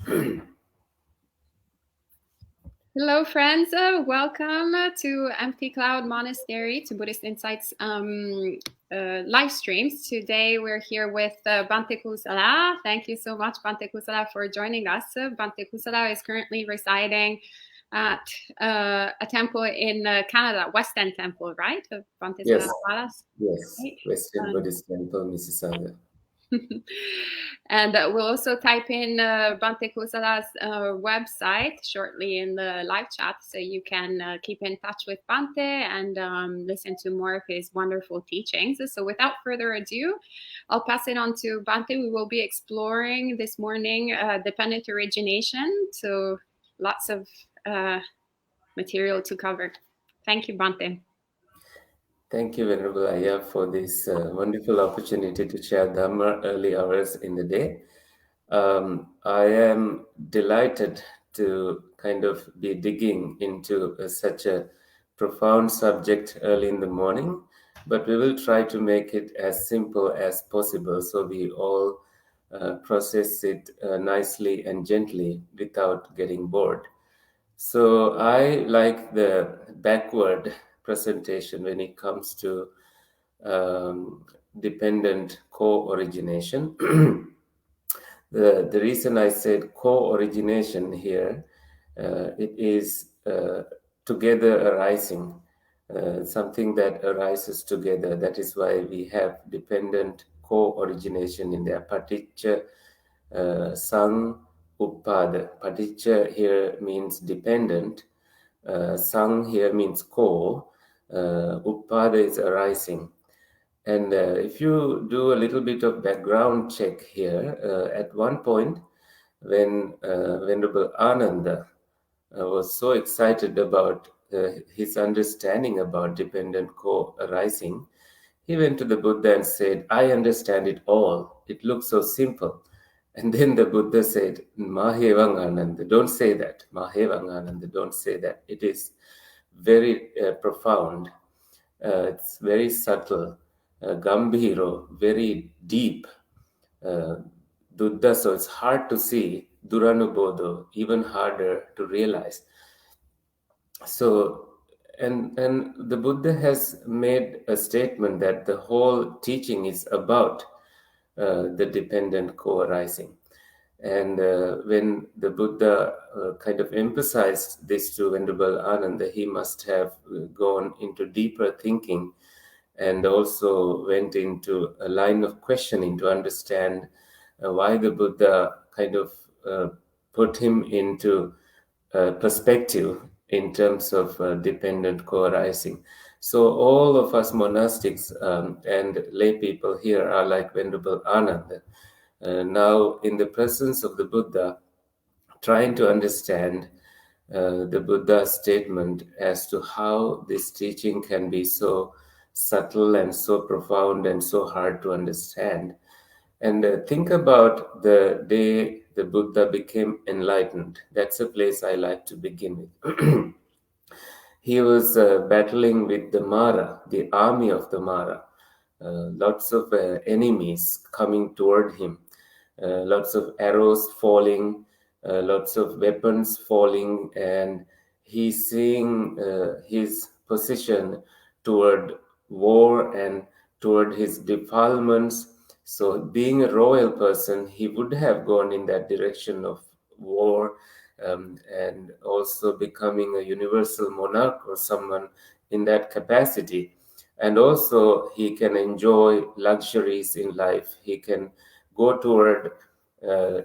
Hello, friends. Welcome to Empty Cloud Monastery, to Buddhist Insights live streams. Today we're here with Bhante Kusala. Thank you so much, Bhante Kusala, for joining us. Bhante Kusala is currently residing at a temple in Canada, West End Temple, right? Bhante Yes, Palace. yes, Right? Western Buddhist Temple, Mississauga. And we'll also type in Bhante Kusala's website shortly in the live chat, so you can keep in touch with Bhante and listen to more of his wonderful teachings. So without further ado, I'll pass it on to Bhante. We will be exploring this morning dependent origination, so lots of material to cover. Thank you, Bhante. Thank you, Venerable Ayya, for this wonderful opportunity to share Dhamma early hours in the day. I am delighted to kind of be digging into such a profound subject early in the morning, but we will try to make it as simple as possible so we all process it nicely and gently without getting bored. So I like the backward presentation when it comes to dependent co-origination. The reason I said co-origination here, it is together arising, something that arises together. That is why we have dependent co-origination in there. Paṭicca, Samuppāda. Paṭicca here means dependent. Sang here means co. Uppada is arising. And if you do a little bit of background check here, at one point when Venerable Ananda was so excited about his understanding about dependent co-arising, he went to the Buddha and said, I understand it all. It looks so simple. And then the Buddha said, Mahevang Ananda, don't say that. Mahevang Ananda, don't say that. It is very profound. It's very subtle. Gambhiro, very deep. Duddha, so it's hard to see. Duranubodho, even harder to realize. So, and the Buddha has made a statement that the whole teaching is about the dependent co-arising. And when the Buddha kind of emphasized this to Venerable Ananda, he must have gone into deeper thinking and also went into a line of questioning to understand why the Buddha kind of put him into perspective in terms of dependent co-arising. So all of us monastics and lay people here are like Venerable Ananda. Now, in the presence of the Buddha, trying to understand the Buddha's statement as to how this teaching can be so subtle and so profound and so hard to understand. And think about the day the Buddha became enlightened. That's a place I like to begin with. He was battling with the Mara, the army of the Mara. Lots of enemies coming toward him, lots of arrows falling, lots of weapons falling, and he's seeing his position toward war and toward his defilements. So, being a royal person, he would have gone in that direction of war, and also becoming a universal monarch or someone in that capacity. And also, he can enjoy luxuries in life. He can go toward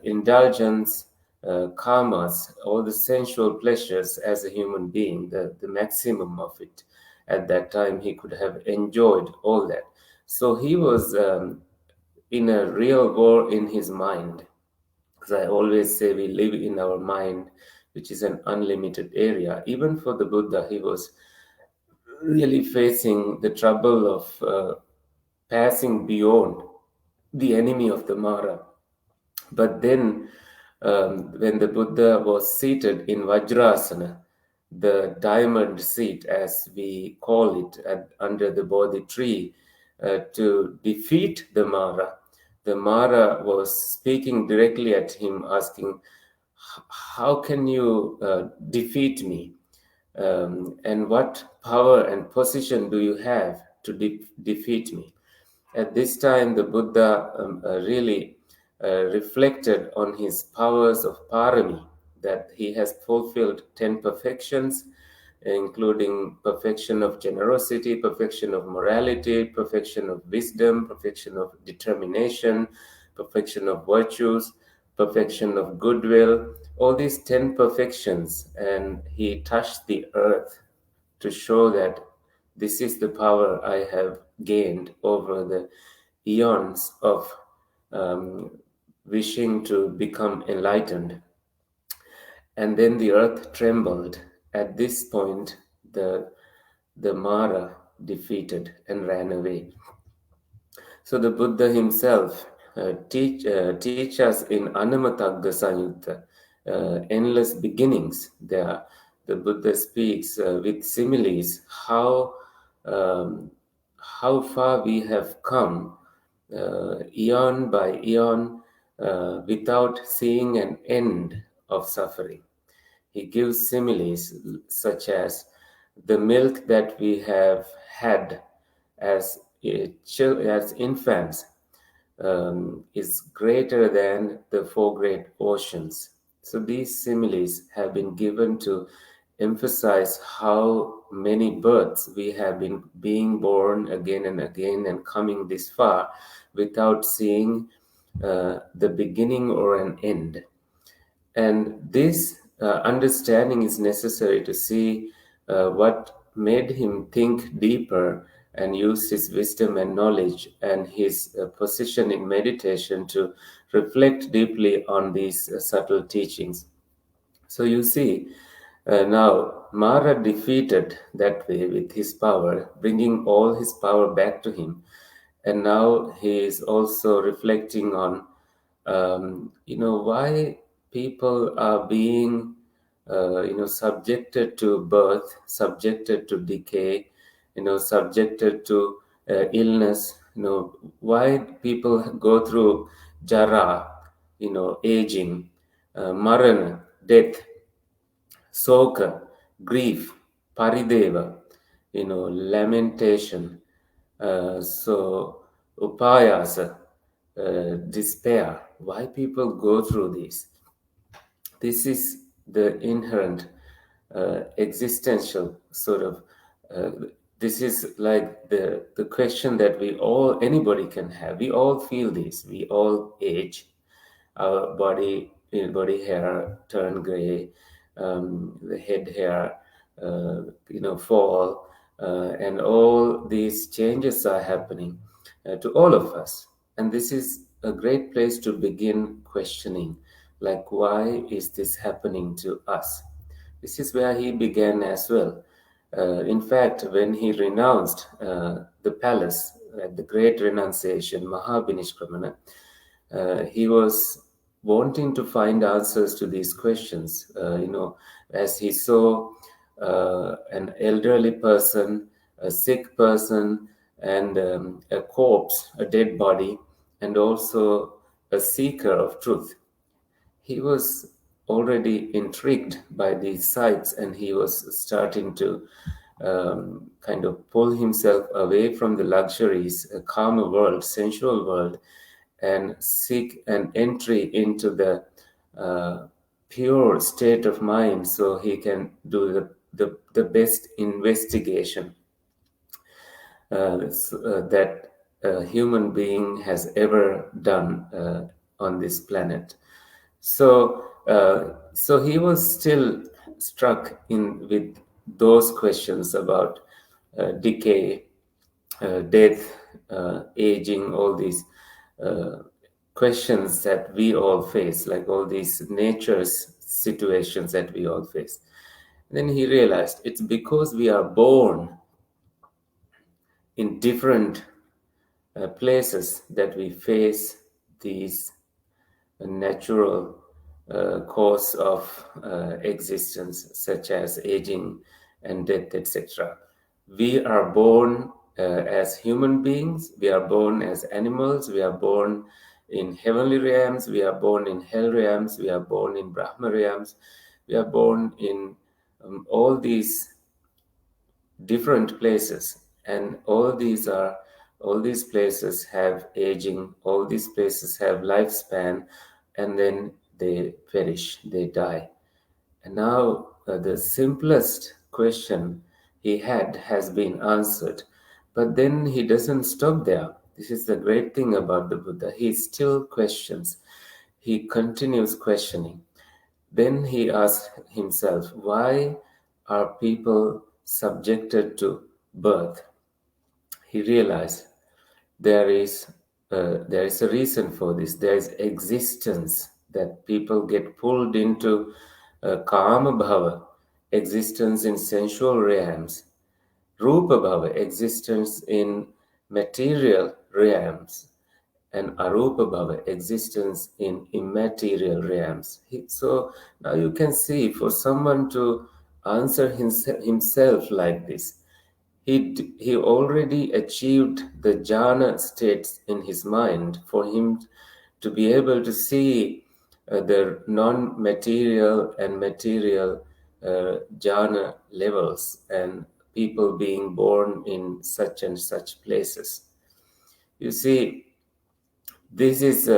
indulgence, karmas, all the sensual pleasures as a human being, the maximum of it. At that time, he could have enjoyed all that. So he was in a real war in his mind. Because I always say we live in our mind, which is an unlimited area. Even for the Buddha, he was really facing the trouble of passing beyond the enemy of the Mara. But then, when the Buddha was seated in Vajrasana, the diamond seat, as we call it, under the Bodhi tree, to defeat the Mara was speaking directly at him, asking, how can you defeat me? And what power and position do you have to defeat me? At this time, the Buddha really reflected on his powers of parami, that he has fulfilled 10 perfections, including perfection of generosity, perfection of morality, perfection of wisdom, perfection of determination, perfection of virtues, perfection of goodwill, all these 10 perfections. And he touched the earth to show that this is the power I have gained over the eons of um, wishing to become enlightened. And then the earth trembled. At this point, the Mara defeated and ran away. So the Buddha himself teach us in Anamatagga Sanyutta, endless beginnings. There, the Buddha speaks with similes um, how far we have come, eon by eon, without seeing an end of suffering. He gives similes such as the milk that we have had as as infants is greater than the four great oceans. So these similes have been given to emphasize how many births we have been being born again and again and coming this far without seeing the beginning or an end. And this understanding is necessary to see what made him think deeper and use his wisdom and knowledge and his position in meditation to reflect deeply on these subtle teachings. So you see, now Mara defeated that way with his power, bringing all his power back to him. And now he is also reflecting on, why people are being, subjected to birth, subjected to decay, subjected to illness. Why people go through jara, aging, marana, death, soka, grief, parideva, lamentation. So upayasa, despair. Why people go through this? This is the inherent existential sort of. This is like the question that anybody can have. We all feel this. We all age. Our body hair turn gray, the head hair, fall, and all these changes are happening to all of us. And this is a great place to begin questioning, like, why is this happening to us? This is where he began as well. In fact, when he renounced the palace at the great renunciation, Mahabhinishkramana, he was wanting to find answers to these questions. As he saw an elderly person, a sick person, and a corpse, a dead body, and also a seeker of truth. He was already intrigued by these sights, and he was starting to kind of pull himself away from the luxuries, a calmer world, sensual world, and seek an entry into the pure state of mind so he can do the best investigation that a human being has ever done on this planet. So he was still struck in with those questions about decay, death, aging, all these uh, questions that we all face, like all these nature's situations that we all face. Then he realized it's because we are born in different places that we face these natural cause of existence, such as aging and death, etc. We are born as human beings, we are born as animals, we are born in heavenly realms, we are born in hell realms, we are born in Brahma realms, we are born in all these different places, and all these places have aging, all these places have lifespan, and then they perish, they die. And now the simplest question he had has been answered. But then he doesn't stop there. This is the great thing about the Buddha. He still questions. He continues questioning. Then he asks himself, why are people subjected to birth? He realized there is a reason for this. There is existence, that people get pulled into kama bhava, existence in sensual realms, rupa bhava, existence in material realms, and arupa bhava, existence in immaterial realms. So now you can see, for someone to answer himself like this, he already achieved the jhana states in his mind for him to be able to see the non-material and material jhana levels, and people being born in such and such places. You see, this is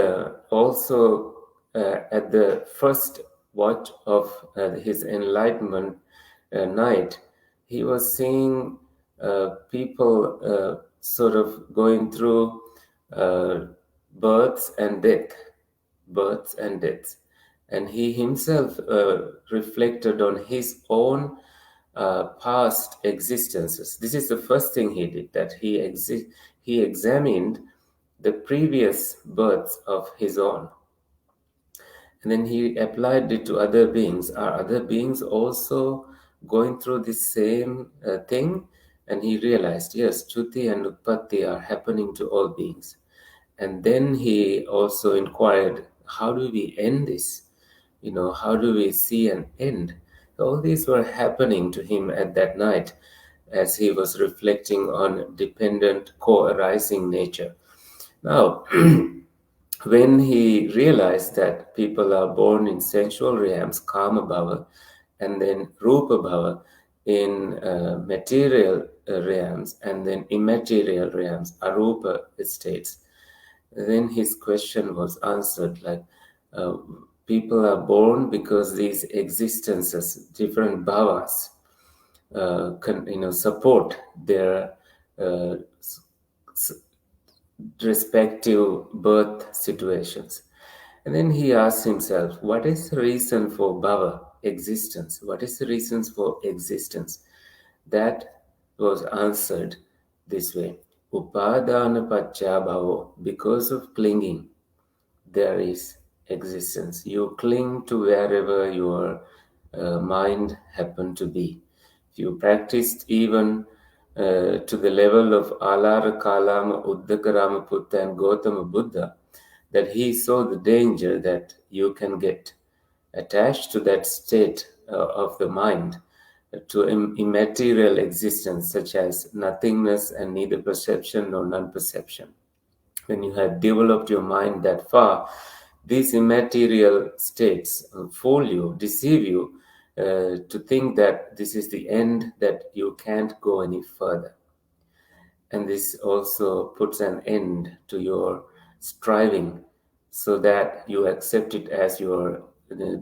also at the first watch of his enlightenment night. He was seeing people sort of going through uh, births and death, births and deaths. And he himself reflected on his own past existences. This is the first thing he did, that he examined the previous births of his own. And then he applied it to other beings. Are other beings also going through the same thing? And he realized, yes, Chuti and Utpatti are happening to all beings. And then he also inquired, how do we end this? How do we see an end? All these were happening to him at that night as he was reflecting on dependent co-arising nature. Now, when he realized that people are born in sensual realms, kama bhava, and then rupa bhava in material realms, and then immaterial realms, arupa states, then his question was answered, like uh, people are born because these existences, different bhavas, support their uh, respective birth situations. And then he asks himself, what is the reason for bhava, existence? What is the reasons for existence? That was answered this way. Upadana pacha bhavo, because of clinging, there is existence. You cling to wherever your mind happened to be. If you practiced even to the level of Alara Kalama, Uddakarama Putta, and Gautama Buddha, that he saw the danger that you can get attached to that state of the mind, to immaterial existence, such as nothingness and neither perception nor non-perception. When you have developed your mind that far, these immaterial states fool you, deceive you, to think that this is the end, that you can't go any further. And this also puts an end to your striving, so that you accept it as your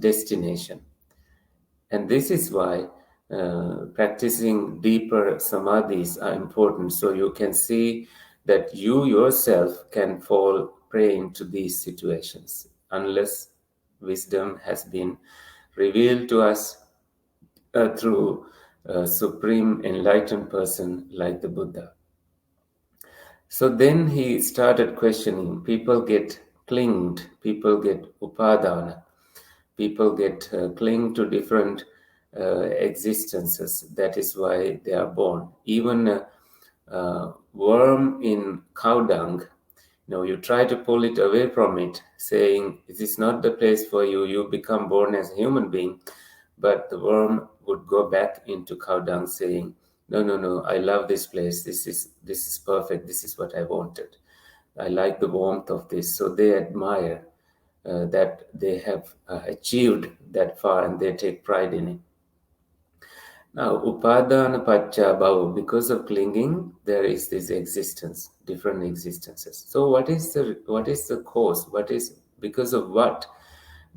destination. And this is why practicing deeper samadhis are important, so you can see that you yourself can fall prey into these situations unless wisdom has been revealed to us through a supreme enlightened person like the Buddha. So then he started questioning. People get clinged, people get upadana, people get cling to different existences. That is why they are born. Even a worm in cow dung, you try to pull it away from it, saying, this is not the place for you, you become born as a human being. But the worm would go back into cow dung saying, no, I love this place, this is perfect, this is what I wanted. I like the warmth of this. So they admire that they have achieved that far, and they take pride in it. Now, upadana pacha bhava, because of clinging, there is this existence, different existences. So, what is the cause? What is because of what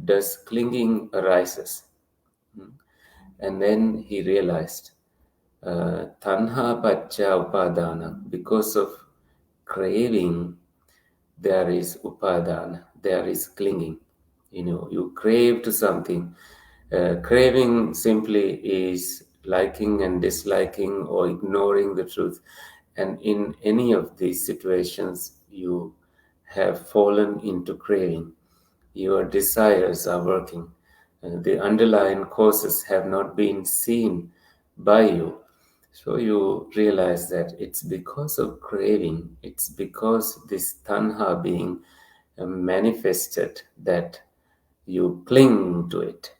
does clinging arises? Hmm. And then he realized, tanha pacha upadana, because of craving, there is upadana, there is clinging. You crave to something. Craving simply is liking and disliking or ignoring the truth. And in any of these situations, you have fallen into craving. Your desires are working. The underlying causes have not been seen by you. So you realize that it's because of craving, it's because this tanha being manifested that you cling to it.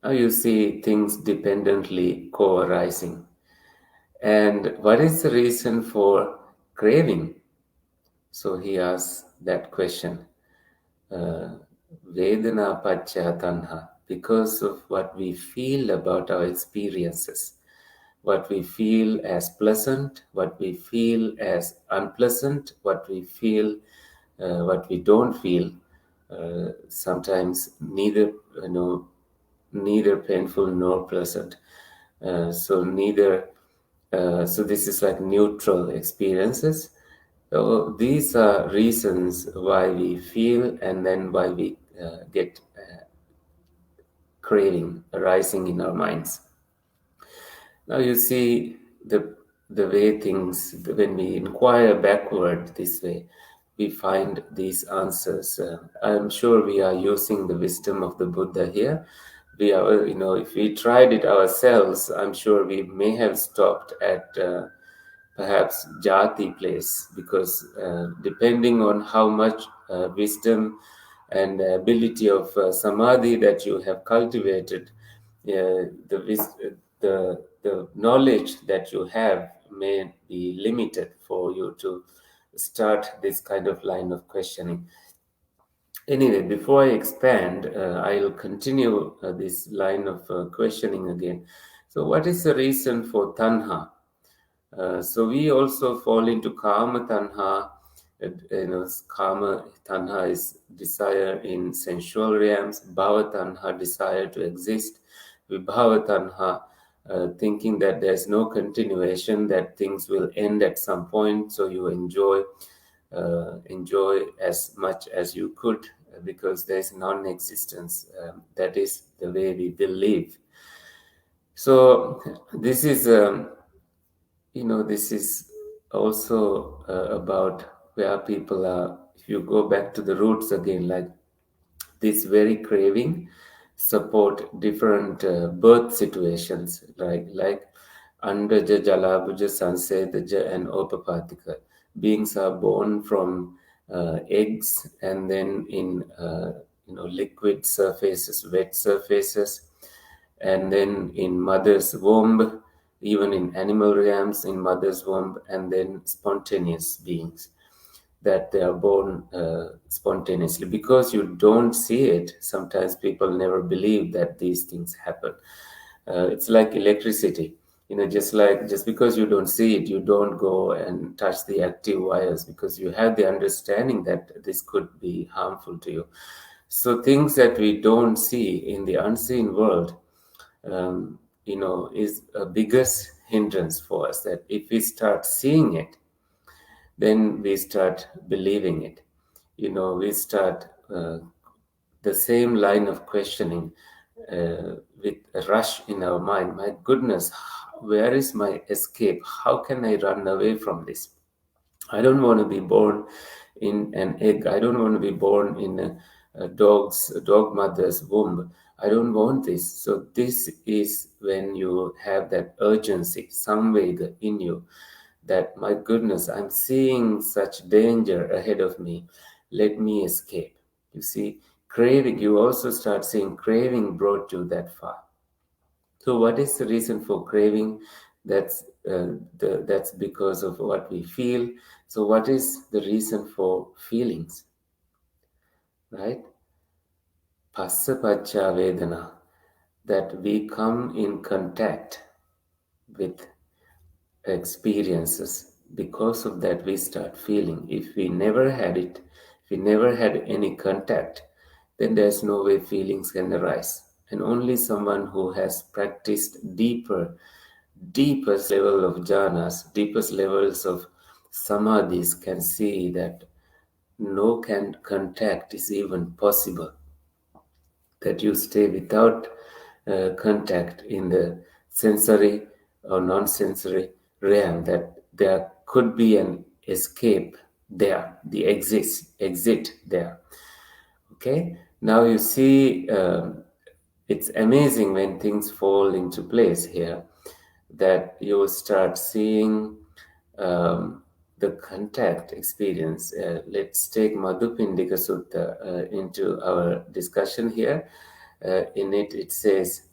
Now you see things dependently co-arising. And what is the reason for craving? So he asks that question. Vedana pacha tanha, because of what we feel about our experiences, what we feel as pleasant, what we feel as unpleasant, what we don't feel. Sometimes neither painful nor pleasant. So this is like neutral experiences. So these are reasons why we feel, and then why we get craving arising in our minds. Now you see the way things, when we inquire backward this way, we find these answers. I'm sure we are using the wisdom of the Buddha here. We are, if we tried it ourselves, I'm sure we may have stopped at perhaps jati place, because depending on how much wisdom and ability of samadhi that you have cultivated, the knowledge that you have may be limited for you to start this kind of line of questioning. Anyway, before I expand, I'll continue this line of questioning again. So, what is the reason for tanha? So we also fall into kama tanha. Kama tanha is desire in sensual realms. Bhava tanha, desire to exist. Vibhava tanha, thinking that there's no continuation, that things will end at some point. So you enjoy as much as you could, because there's non-existence. That is the way we believe. So this is. This is also about where people are. If you go back to the roots again, like this very craving support different birth situations, like Andaja, Jalabuja, Sansedaja, and Opapatika. Beings are born from eggs, and then in liquid surfaces, wet surfaces, and then in mother's womb, even in animal realms, in mother's womb, and then spontaneous beings, that they are born spontaneously. Because you don't see it, sometimes people never believe that these things happen. It's like electricity. Just because you don't see it, you don't go and touch the active wires, because you have the understanding that this could be harmful to you. So things that we don't see in the unseen world, is a biggest hindrance for us. That if we start seeing it, then we start believing it. We start the same line of questioning with a rush in our mind. My goodness, where is my escape? How can I run away from this? I don't want to be born in an egg. I don't want to be born in a dog mother's womb. I don't want this. So this is when you have that urgency, samvega in you, that my goodness, I'm seeing such danger ahead of me. Let me escape. You see, craving, you also start seeing craving brought you that far. So, what is the reason for craving? That's that's because of what we feel. So what is the reason for feelings? Right? Phassa pacca vedana, that we come in contact with experiences. Because of that, we start feeling. If we never had it, if we never had any contact, then there's no way feelings can arise. And only someone who has practiced deepest level of jhanas, deepest levels of samadhis can see that no contact is even possible, that you stay without contact in the sensory or non-sensory realm, that there could be an escape there, the exit there. Okay, now you see, it's amazing when things fall into place here, that you will start seeing the contact experience. Let's take Madhupindika Sutta into our discussion here. In it, it says,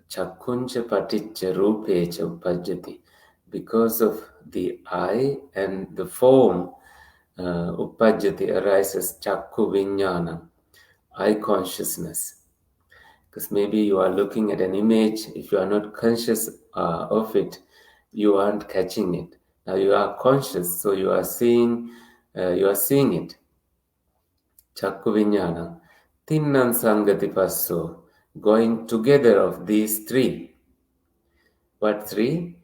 Chakkuncha Paṭicca Rupecha Uppajjati. Because of the eye and the form, Uppajjati arises Chakku Vijnana, eye consciousness. Because maybe you are looking at an image, if you are not conscious of it, you aren't catching it. Now you are conscious, so you are seeing it. Chakku Vijnana. Tinnan Sangati Passo. Going together of these three. What three?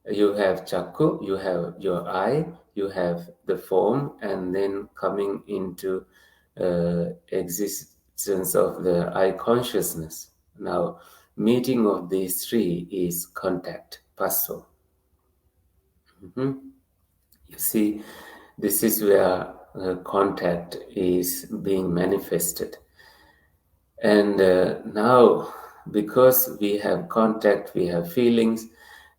You have Chakku, you have your eye, you have the form, and then coming into existence of the eye consciousness. Now, meeting of these three is contact, passo. You see, this is where contact is being manifested. And now, because we have contact, we have feelings,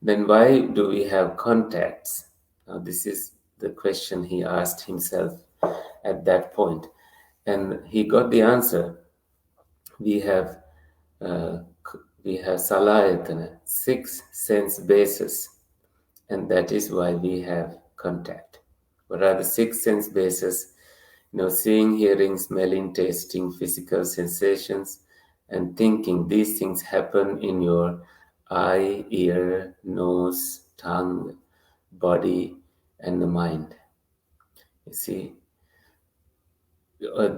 then why do we have contacts? Now, this is the question he asked himself at that point. And he got the answer. We have salayatana, 6 sense bases, and that is why we have contact. What are the 6 sense bases? Seeing, hearing, smelling, tasting, physical sensations, and thinking. These things happen in your eye, ear, nose, tongue, body, and the mind. You see,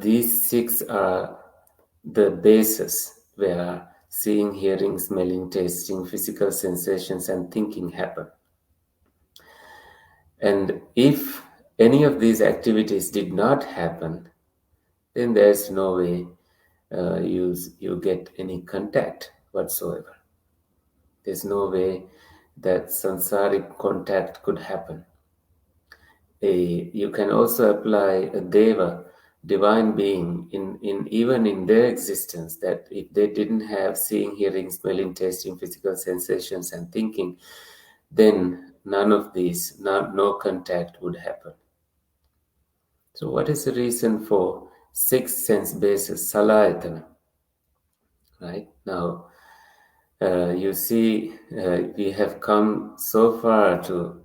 these 6 are the bases where seeing, hearing, smelling, tasting, physical sensations, and thinking happen. And if any of these activities did not happen, then there's no way you get any contact whatsoever. There's no way that samsaric contact could happen. You can also apply a deva, divine being, even in their existence, that if they didn't have seeing, hearing, smelling, tasting, physical sensations, and thinking, then none of these, no contact would happen. So what is the reason for 6 sense bases, salayatana? Right? Now, you see, we have come so far to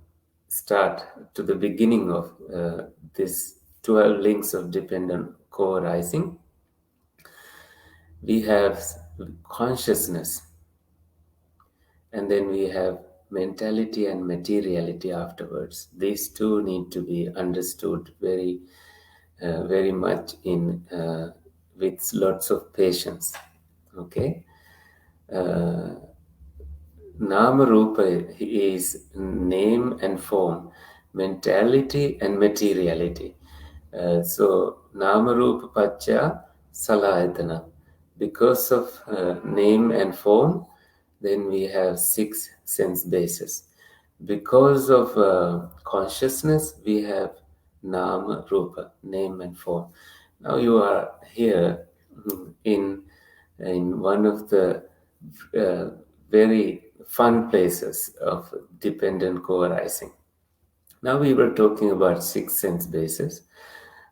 start to the beginning of this 12 links of dependent co-arising. We have consciousness, and then we have mentality and materiality afterwards. These two need to be understood very much with lots of patience. Okay? Nama Rupa is name and form, mentality and materiality. So Nama Rupa Pacha Salayatana. Because of name and form, then we have 6 sense bases. Because of consciousness, we have Nama Rupa, name and form. Now you are here in one of the very fun places of dependent co-arising. Now we were talking about 6 sense bases.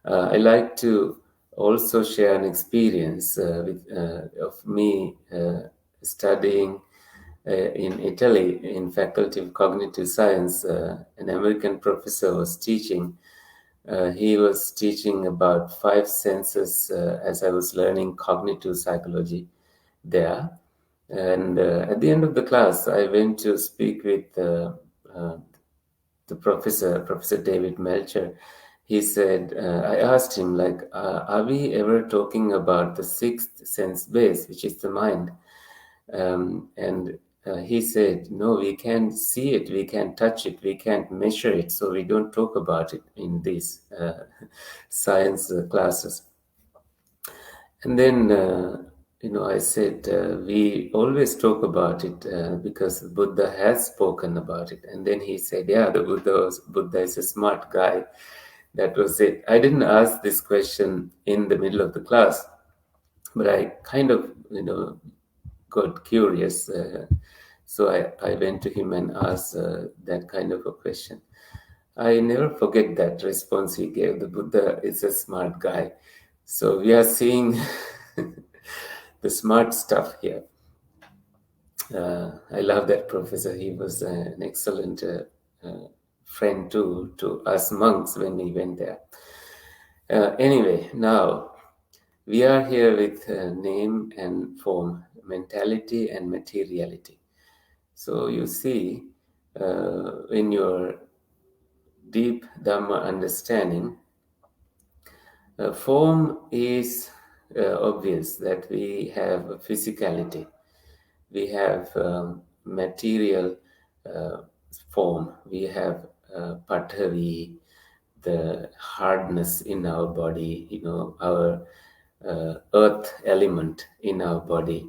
I like to also share an experience of me studying in Italy, in Faculty of Cognitive Science, an American professor was teaching. He was teaching about five senses as I was learning cognitive psychology there. And at the end of the class, I went to speak with the professor, Professor David Melcher. He said, I asked him, like, are we ever talking about the sixth sense base, which is the mind? And he said, no, we can't see it, we can't touch it, we can't measure it, so we don't talk about it in these science classes. And then, I said, we always talk about it because Buddha has spoken about it. And then he said, yeah, Buddha is a smart guy. That was it. I didn't ask this question in the middle of the class, but I kind of, got curious. So I went to him and asked that kind of a question. I never forget that response he gave. The Buddha is a smart guy. So we are seeing the smart stuff here. I love that professor. He was an excellent friend to us monks when we went there. Anyway, now we are here with name and form, mentality and materiality. So you see, in your deep Dhamma understanding, form is obvious that we have a physicality. We have material form. We have Paṭicca, the hardness in our body, our earth element in our body.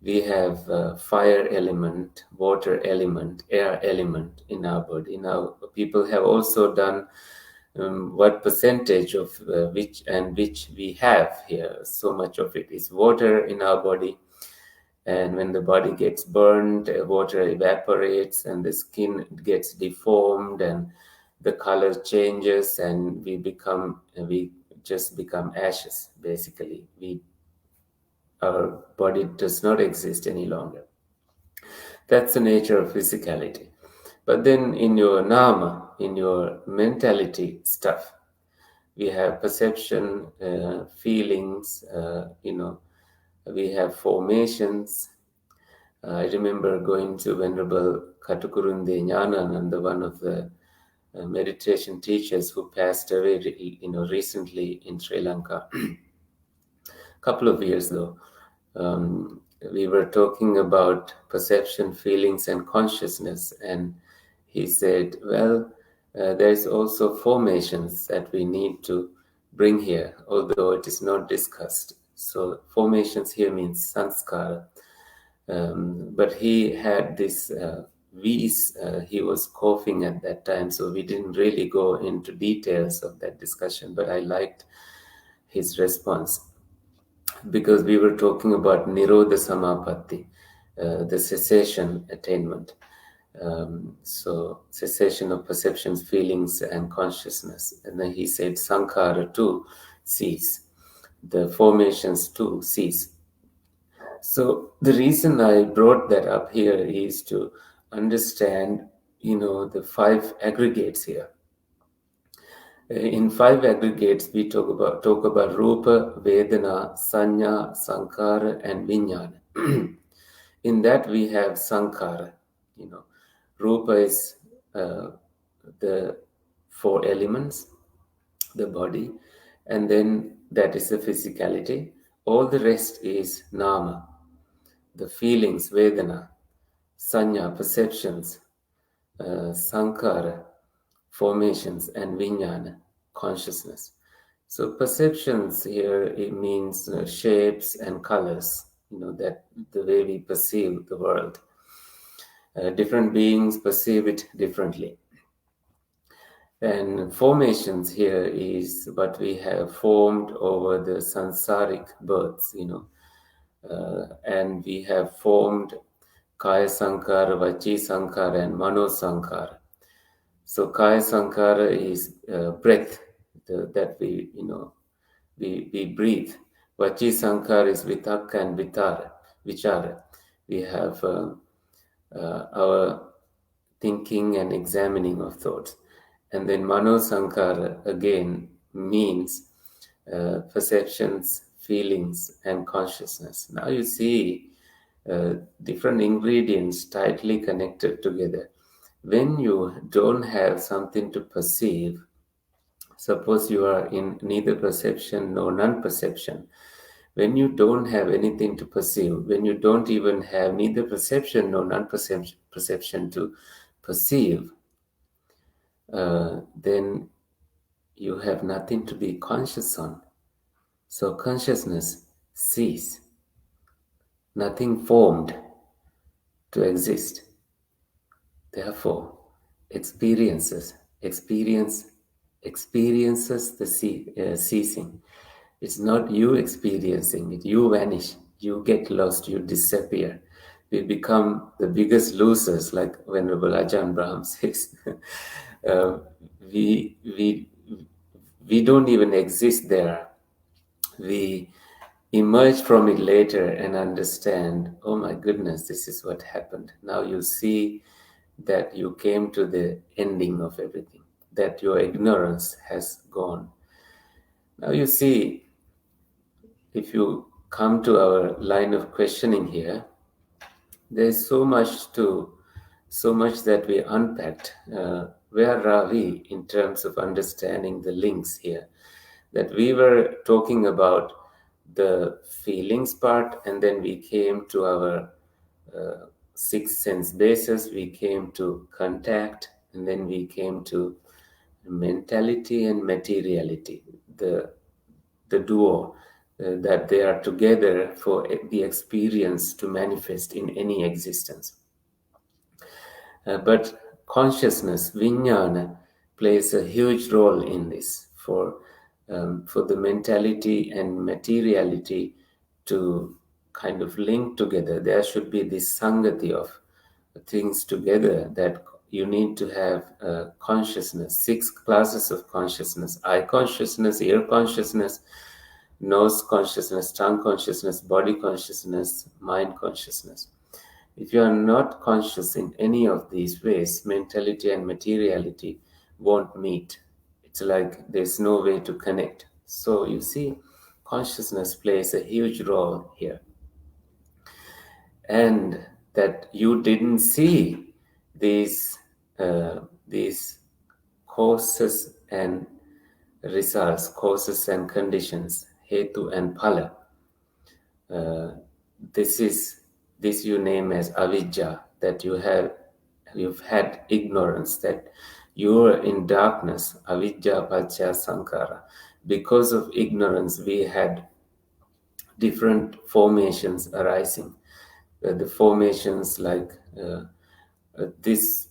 We have fire element, water element, air element in our body. Now, people have also done what percentage of which we have here. So much of it is water in our body. And when the body gets burned, water evaporates and the skin gets deformed and the color changes and we just become ashes, basically. Our body does not exist any longer. That's the nature of physicality. But then in your nama, in your mentality stuff, we have perception, feelings, we have formations. I remember going to Venerable Katukurunde Jnanananda, one of the meditation teachers who passed away, recently in Sri Lanka. Couple of years though. We were talking about perception, feelings, and consciousness, and he said, well, there's also formations that we need to bring here, although it is not discussed. So formations here means sanskara. But he had this wheeze, he was coughing at that time, so we didn't really go into details of that discussion, but I liked his response because we were talking about Nirodha Samapatti, the cessation attainment. So cessation of perceptions, feelings, and consciousness. And then he said Sankhara too cease. The formations too cease. So the reason I brought that up here is to understand, the five aggregates here. In five aggregates, we talk about Rupa, Vedana, Sanya, Sankhara, and Vijnana. In that we have Sankhara. Rupa is the four elements, the body, and then that is the physicality. All the rest is Nama, the feelings, Vedana, Sanya, perceptions, Sankhara, formations, and Vijnana, consciousness. So perceptions here, it means shapes and colors, that the way we perceive the world. Different beings perceive it differently. And formations here is what we have formed over the sansaric births, and we have formed Kaya Sankara, Vachi Sankara, and Mano Sankara. So Kaya Sankara is breath that we breathe. Vachi Sankara is Vitakka and Vichara. We have our thinking and examining of thoughts. And then mano sankara again means perceptions, feelings, and consciousness. Now you see different ingredients tightly connected together. When you don't have something to perceive, suppose you are in neither perception nor non perception. When you don't have anything to perceive, when you don't even have neither perception nor non perception to perceive, then you have nothing to be conscious on. So consciousness cease, nothing formed to exist. Therefore, experiences the ceasing. It's not you experiencing it. You vanish. You get lost. You disappear. We become the biggest losers, like Venerable Ajahn Brahm says. uh, we, we, we don't even exist there. We emerge from it later and understand, oh my goodness, this is what happened. Now you see that you came to the ending of everything, that your ignorance has gone. Now you see, if you come to our line of questioning here, there's so much that we unpacked. Where are we in terms of understanding the links here? That we were talking about the feelings part, and then we came to our sixth sense basis, we came to contact, and then we came to mentality and materiality, the duo, that they are together for the experience to manifest in any existence. But consciousness, vijnana, plays a huge role in this for the mentality and materiality to kind of link together. There should be this sangati of things together, that you need to have consciousness, six classes of consciousness: eye consciousness, ear consciousness, nose consciousness, tongue consciousness, body consciousness, mind consciousness. If you are not conscious in any of these ways, mentality and materiality won't meet. It's like there's no way to connect. So you see, consciousness plays a huge role here. And that you didn't see these causes and results, causes and conditions, hetu and phala. This you name as avidya, that you've had ignorance, that you are in darkness, avidya pacha sankara. Because of ignorance, we had different formations arising. The formations like this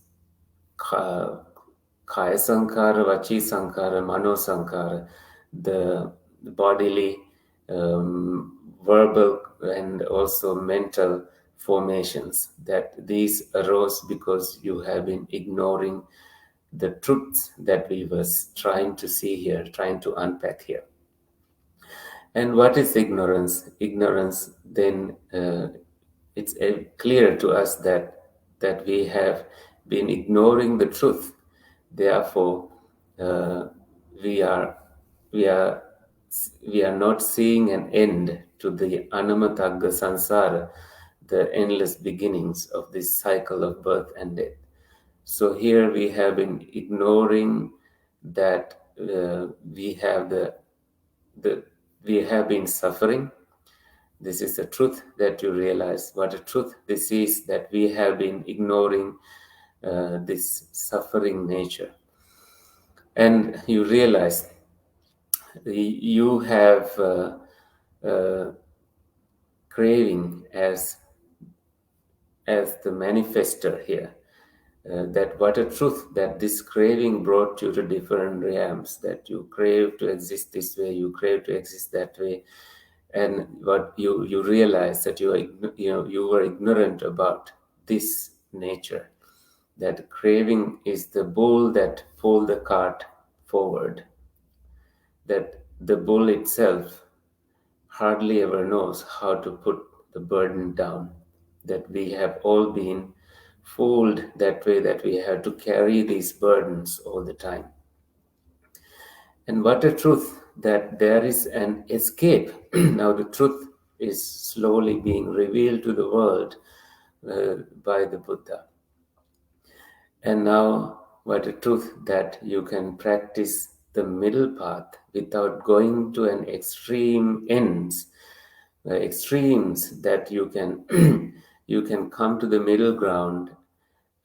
kaya sankara, vachi sankara, mano sankara, the bodily, verbal, and also mental formations, that these arose because you have been ignoring the truths that we were trying to see here, trying to unpack here. And what is ignorance? Ignorance, then it's clear to us that we have been ignoring the truth. Therefore, we are we are we are not seeing an end to the anamatagga sansara, the endless beginnings of this cycle of birth and death. So here we have been ignoring that we have been suffering. This is the truth that you realize. What a truth this is, that we have been ignoring this suffering nature. And you realize you have craving as the manifester here. That what a truth, that this craving brought you to different realms, that you crave to exist this way, you crave to exist that way. And what you realize that you were ignorant about this nature, that craving is the bull that pulled the cart forward, that the bull itself hardly ever knows how to put the burden down, that we have all been fooled that way, that we have to carry these burdens all the time. And what a truth, that there is an escape. Now the truth is slowly being revealed to the world by the Buddha. And now, what a truth, that you can practice the middle path without going to an extreme ends, extremes, that you can you can come to the middle ground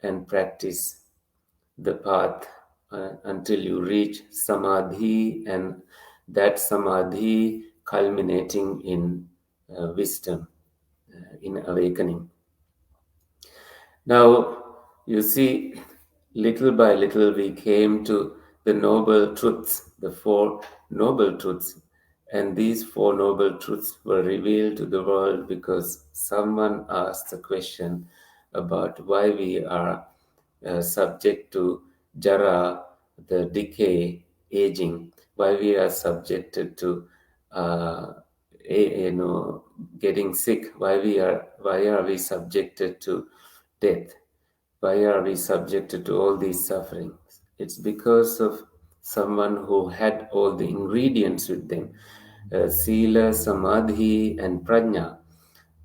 and practice the path until you reach samadhi, and that samadhi culminating in wisdom, in awakening. Now, you see, little by little we came to the noble truths, the four noble truths. And these four noble truths were revealed to the world because someone asked a question about why we are subject to jara, the decay, aging, why we are subjected to uh, getting sick, why are we subjected to death, why are we subjected to all these sufferings? It's because of someone who had all the ingredients with them, sila, samadhi, and prajna,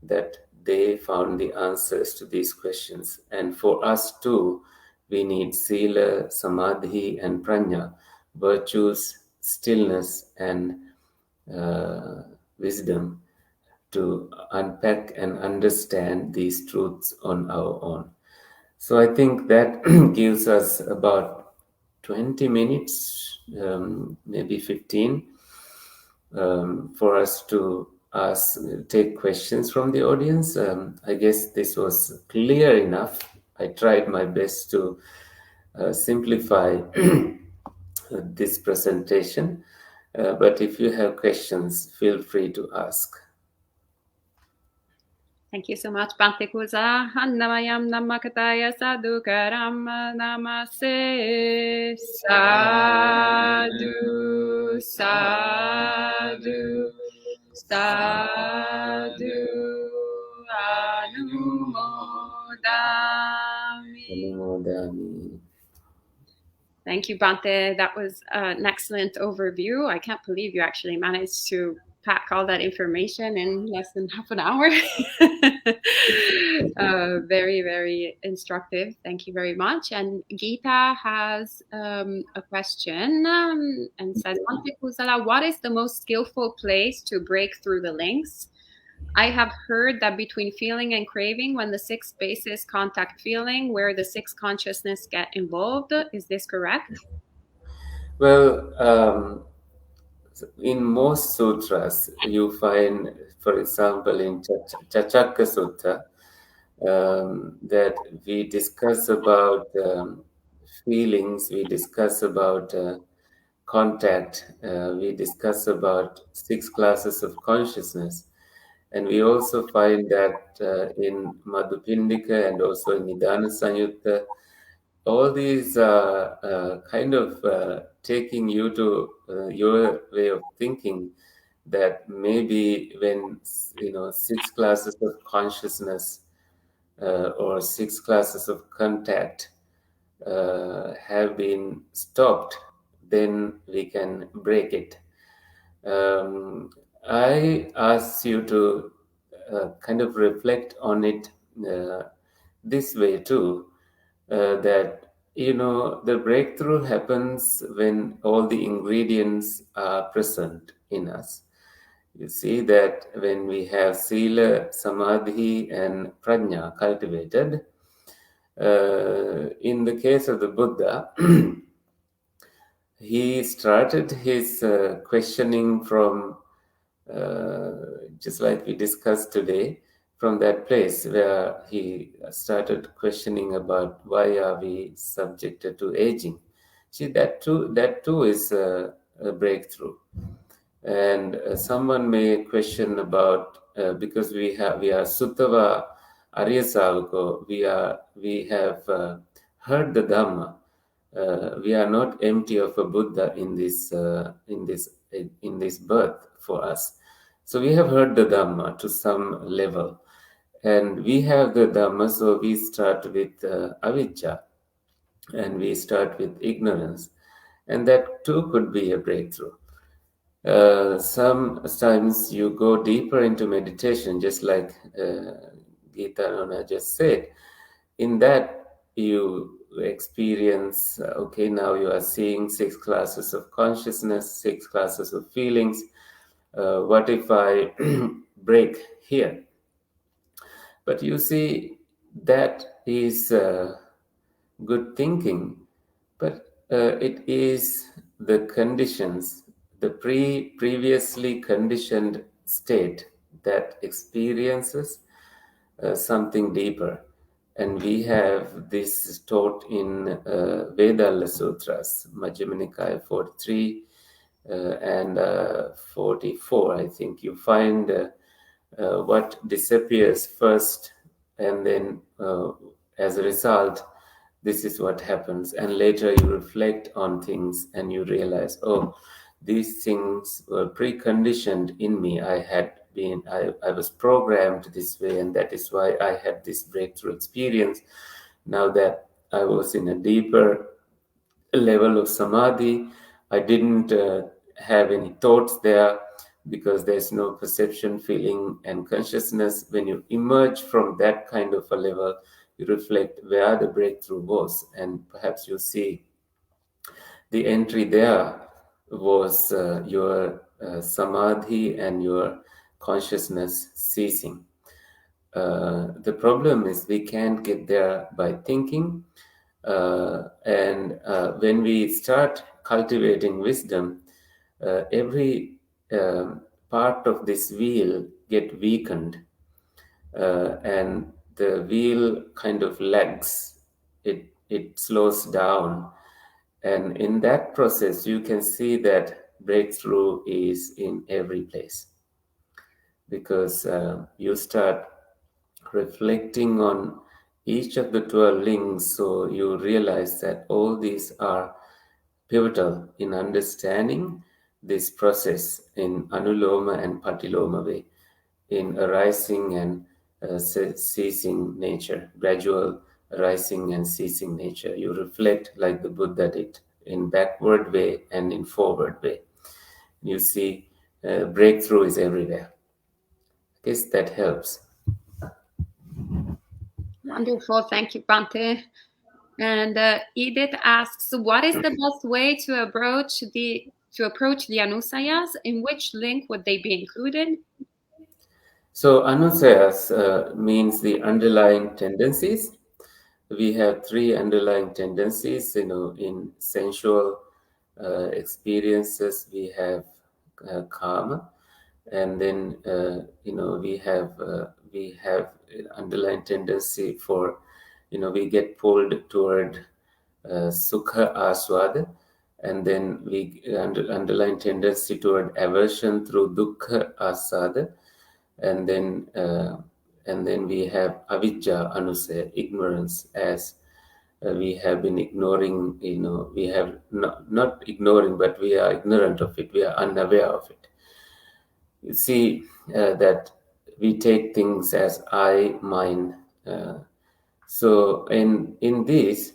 that they found the answers to these questions. And for us too, we need sila, samadhi, and prajna, virtues, stillness, and wisdom, to unpack and understand these truths on our own. So I think that gives us about 20 minutes, maybe 15, for us to take questions from the audience. I guess this was clear enough. I tried my best to simplify this presentation. But if you have questions, feel free to ask. Thank you so much, Bhante Kusala. Annamayam Namakataya Sadhukaram Namase. Sadhu, sadhu, sadhu, anumodami. Anumodami. Thank you, Bhante. That was an excellent overview. I can't believe you actually managed to pack all that information in less than half an hour. Very, very instructive. Thank you very much. And Geeta has a question and says, Bhante Kusala, what is the most skillful place to break through the links? I have heard that between feeling and craving, when the six bases contact feeling, where the six consciousness get involved. Is this correct? Well, in most sutras, you find, for example, in Chachakka Sutta, that we discuss about feelings, we discuss about contact, we discuss about six classes of consciousness. And we also find that in Madhupindika and also in Nidana Sanyutta, all these are kind of taking you to your way of thinking, that maybe when six classes of consciousness or six classes of contact have been stopped, then we can break it. I ask you to kind of reflect on it this way too, that the breakthrough happens when all the ingredients are present in us. You see that when we have sila, samadhi, and prajna cultivated, in the case of the Buddha, he started his questioning from, just like we discussed today, from that place where he started questioning about why are we subjected to aging. See, that too is a breakthrough. And someone may question about, because we are Suttava Arya Savako, we have heard the Dhamma. We are not empty of a Buddha in this birth for us. So we have heard the Dhamma to some level, And we have the Dhamma, so we start with avijja, and we start with ignorance. And that too could be a breakthrough. Sometimes you go deeper into meditation, just like Gita Nona just said. In that, you experience, okay, now you are seeing 6 classes of consciousness, 6 classes of feelings. What if I break here? But you see, that is good thinking, but it is the conditions, the previously conditioned state that experiences something deeper. And we have this taught in Vedalla Sutras, Majjhima Nikaya 43 and 44, I think. You find what disappears first, and then as a result, this is what happens. And later you reflect on things and you realize, oh, these things were preconditioned in me. I was programmed this way, and that is why I had this breakthrough experience. Now that I was in a deeper level of samadhi, I didn't have any thoughts there, because there's no perception, feeling, and consciousness. When you emerge from that kind of a level, you reflect where the breakthrough was, and perhaps you see the entry there was your samadhi and your consciousness ceasing. The problem is we can't get there by thinking. And when we start cultivating wisdom, every part of this wheel get weakened, and the wheel kind of lags. It slows down, and in that process, you can see that breakthrough is in every place, because you start reflecting on each of the 12 links, so you realize that all these are pivotal in understanding this process in Anuloma and Patiloma way, in arising and ceasing nature, gradual arising and ceasing nature. You reflect like the Buddha did, in backward way and in forward way. You see, breakthrough is everywhere. I guess that helps. Wonderful. Thank you, Bhante. And Edith asks, what is the best way to approach the anusayas? In which link would they be included? So anusayas means the underlying tendencies. We have 3 underlying tendencies, in sensual experiences. We have karma, and then we have underlying tendency for, we get pulled toward sukha aswada, and then we underlying tendency toward aversion through dukkha asada, and then we have avijja anusaya, ignorance, as we have been ignoring. We have not ignoring, but we are ignorant of it. We are unaware of it. You see that we take things as I, mine. So in this,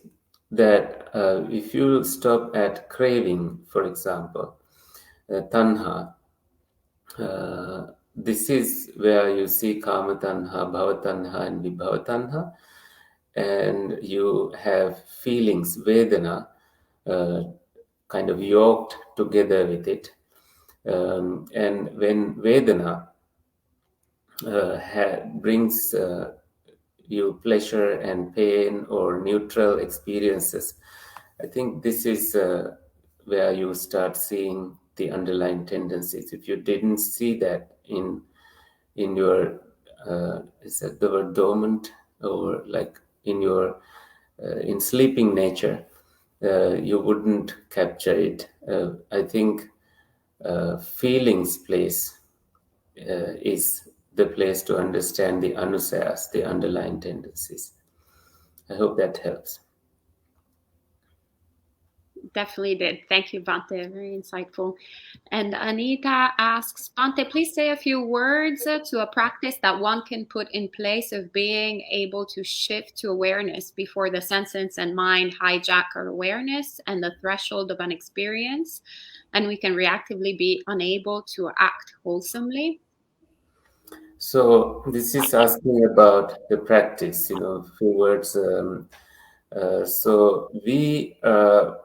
that if you stop at craving, for example, tanha, this is where you see kama tanha, bhava tanha, and vibhava tanha, and you have feelings, vedana, kind of yoked together with it. And when vedana brings you pleasure and pain or neutral experiences, I think this is where you start seeing the underlying tendencies. If you didn't see that in your is that the word dormant, or like in your in sleeping nature, you wouldn't capture it. I think feelings place is the place to understand the anusayas, the underlying tendencies. I hope that helps. Definitely did. Thank you, Bhante. Very insightful. And Anita asks, Bhante, please say a few words to a practice that one can put in place of being able to shift to awareness before the senses and mind hijack our awareness and the threshold of an experience, and we can reactively be unable to act wholesomely. So this is asking about the practice, few words. So we, so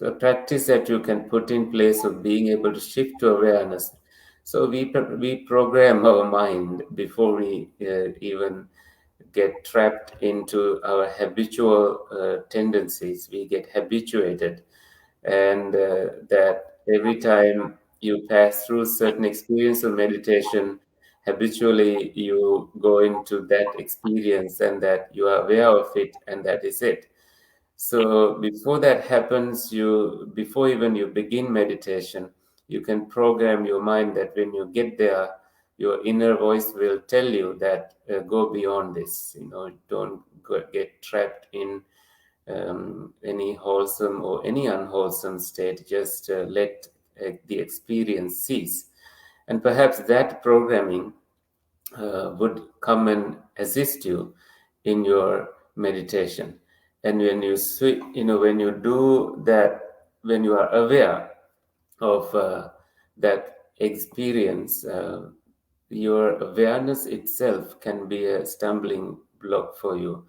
a practice that you can put in place of being able to shift to awareness. So we program our mind before we even get trapped into our habitual tendencies. We get habituated, and that every time you pass through certain experience of meditation, habitually you go into that experience, and that you are aware of it, and that is it. So before that happens, before even you begin meditation, you can program your mind that when you get there, your inner voice will tell you that go beyond this. Don't get trapped in any wholesome or any unwholesome state. Just let the experience cease. And perhaps that programming would come and assist you in your meditation. And when when you do that, when you are aware of that experience, your awareness itself can be a stumbling block for you,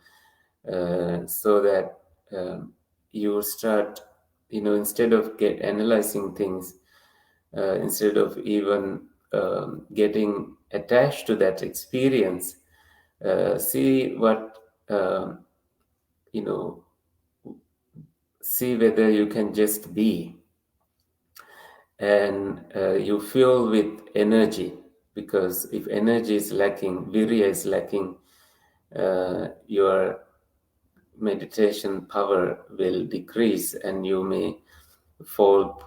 so that you start, instead of analyzing things, instead of even getting attached to that experience, see what, you know, see whether you can just be, and you fill with energy, because if energy is lacking, virya is lacking, your meditation power will decrease, and you may fall,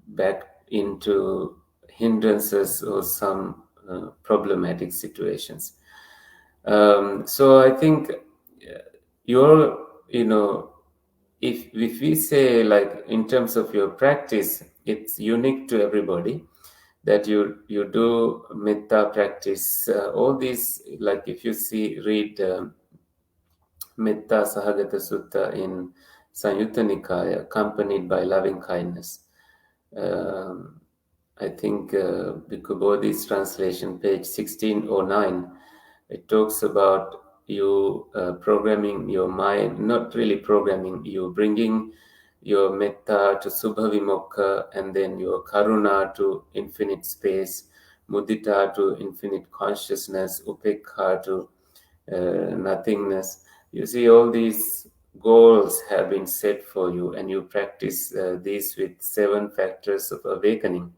back into hindrances or some problematic situations. So I think your, if we say, like, in terms of your practice, it's unique to everybody, that you do metta practice, all these, like, if you read Metta Sahagata Sutta in Samyutta Nikaya, accompanied by loving kindness. Um, I think Bhikkhu Bodhi's translation, page 1609, it talks about you programming your mind, not really programming, you bringing your metta to Subha Vimokha, and then your karuna to infinite space, mudita to infinite consciousness, upekha to nothingness. You see, all these goals have been set for you, and you practice these with 7 factors of awakening.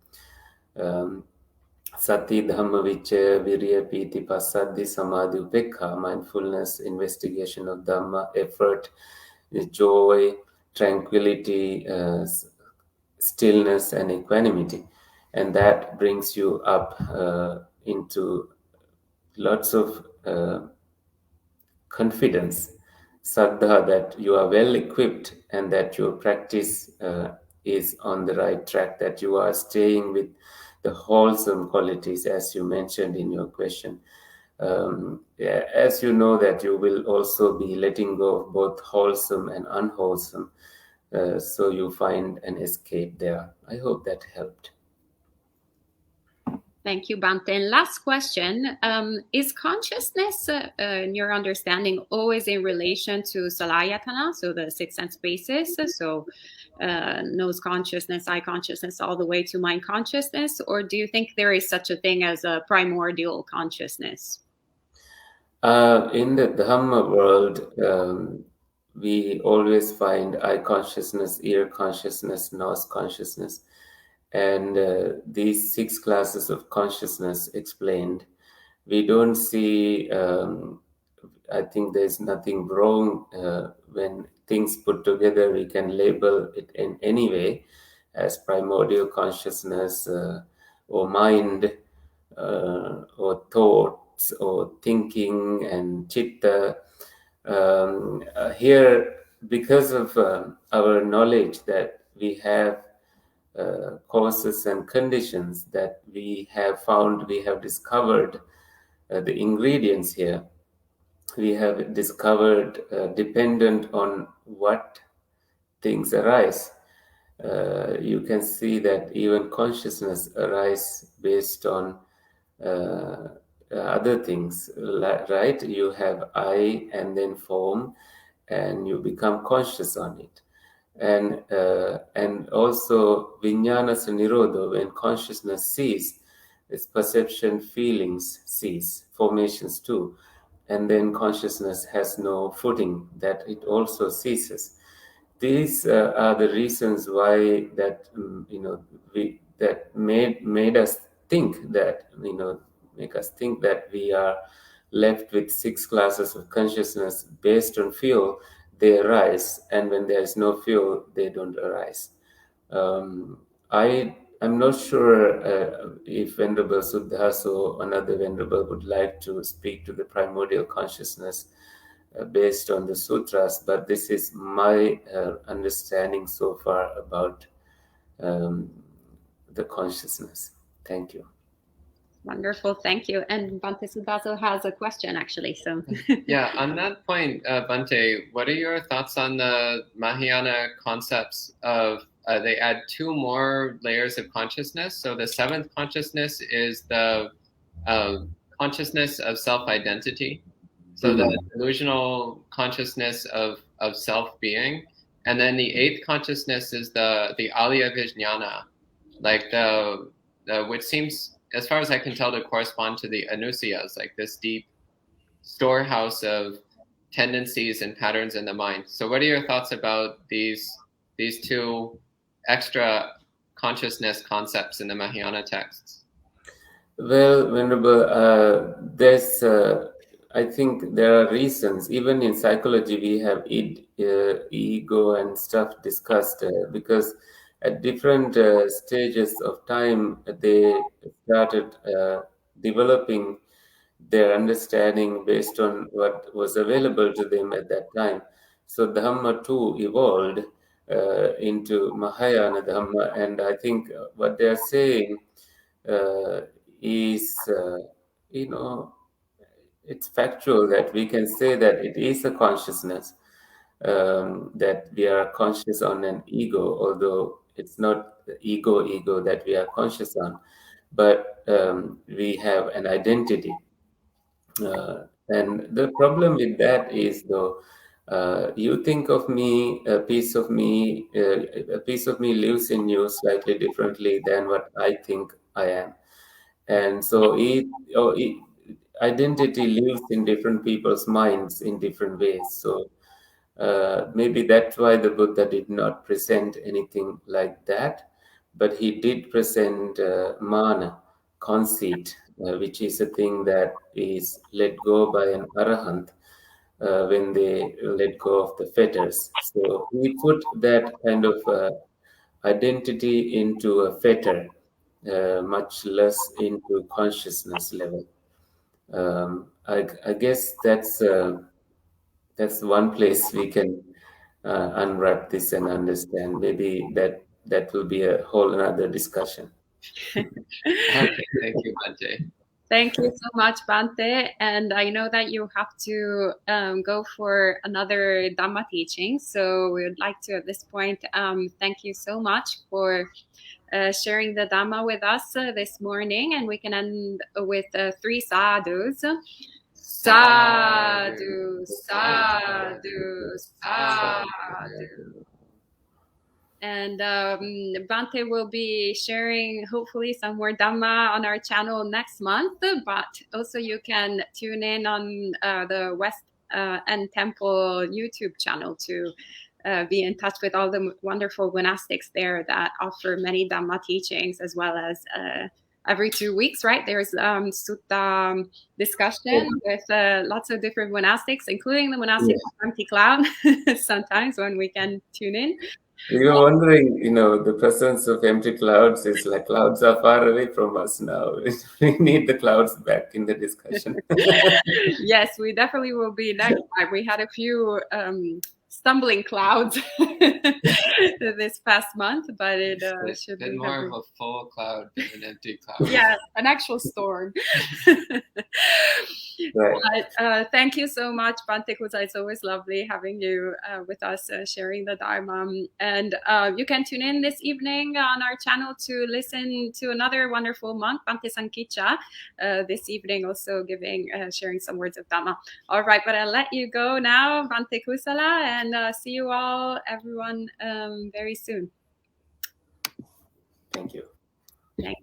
Sati, Dhamma, Vichaya, Virya, Piti, Passaddhi, Samadhi, Upekha, mindfulness, investigation of Dhamma, effort, joy, tranquility, stillness, and equanimity. And that brings you up into lots of confidence, saddha, that you are well equipped, and that your practice is on the right track, that you are staying with the wholesome qualities, as you mentioned in your question. Yeah, as you know, that you will also be letting go of both wholesome and unwholesome, so you find an escape there. I hope that helped. Thank you, Bhante. And last question, is consciousness, in your understanding, always in relation to Salayatana, so the 6 sense basis, so nose consciousness, eye consciousness, all the way to mind consciousness? Or do you think there is such a thing as a primordial consciousness? In the Dhamma world, we always find eye consciousness, ear consciousness, nose consciousness, and these 6 classes of consciousness explained. We don't see, I think there's nothing wrong when things put together, we can label it in any way as primordial consciousness, or mind, or thoughts, or thinking, and chitta. Here because of our knowledge that we have causes and conditions that we have found, we have discovered the ingredients here. We have discovered dependent on what things arise. You can see that even consciousness arise based on other things, right? You have I and then form, and you become conscious on it. And also vijnana nirodha, when consciousness cease, its perception, feelings cease, formations too, and then consciousness has no footing, that it also ceases. These are the reasons why that we that made us think that make us think that we are left with six classes of consciousness based on fuel. They arise, and when there is no fuel, they don't arise. I'm not sure if Venerable Suddhas or another Venerable would like to speak to the primordial consciousness based on the sutras, but this is my understanding so far about the consciousness. Thank you. Wonderful, thank you. And Bhante Sudaso has a question, actually. So yeah, on that point, Bhante, what are your thoughts on the Mahayana concepts of they add two more layers of consciousness? So the seventh consciousness is the consciousness of self-identity. So the delusional consciousness of self-being, and then the eighth consciousness is the Alaya Vijnana, like the which seems, as far as I can tell, to correspond to the anusayas, like this deep storehouse of tendencies and patterns in the mind. So what are your thoughts about these two extra consciousness concepts in the Mahayana texts? Well, Venerable, there's I think there are reasons. Even in psychology, we have ego and stuff discussed because at different stages of time, they started developing their understanding based on what was available to them at that time. So Dhamma too evolved into Mahayana Dhamma, and I think what they are saying is, it's factual that we can say that it is a consciousness, that we are conscious on an ego, although it's not the ego that we are conscious on, but we have an identity. And the problem with that is, though, you think of me, a piece of me lives in you slightly differently than what I think I am. And so identity lives in different people's minds in different ways. So maybe that's why the Buddha did not present anything like that, but he did present mana, conceit, which is a thing that is let go by an arahant when they let go of the fetters. So he put that kind of identity into a fetter, much less into consciousness level. I guess that's one place we can unwrap this and understand. Maybe that will be a whole another discussion. Okay, thank you, Bhante. Thank you so much, Bhante. And I know that you have to go for another Dhamma teaching. So we would like to, at this point, thank you so much for sharing the Dhamma with us this morning. And we can end with 3 sadhus. Sadhu, sadhu, sadhu. And Bhante will be sharing hopefully some more Dhamma on our channel next month, but also you can tune in on the West End Temple YouTube channel to be in touch with all the wonderful monastics there that offer many Dhamma teachings, as well as every 2 weeks, right? There's sutta discussion with lots of different monastics, including the monastics of Empty Cloud sometimes when we can tune in. We were wondering, the presence of empty clouds is like clouds are far away from us now. We need the clouds back in the discussion. Yes, we definitely will be next time. We had a few stumbling clouds this past month, but it should be more of a full cloud than an empty cloud. Yeah, an actual storm. Right. But, thank you so much, Bhante Kusala. It's always lovely having you with us, sharing the Dharma. And you can tune in this evening on our channel to listen to another wonderful monk, Bhante Sankicca, this evening also sharing some words of Dhamma. All right, but I'll let you go now, Bhante Kusala, and see you all, everyone, very soon. Thank you. Thanks.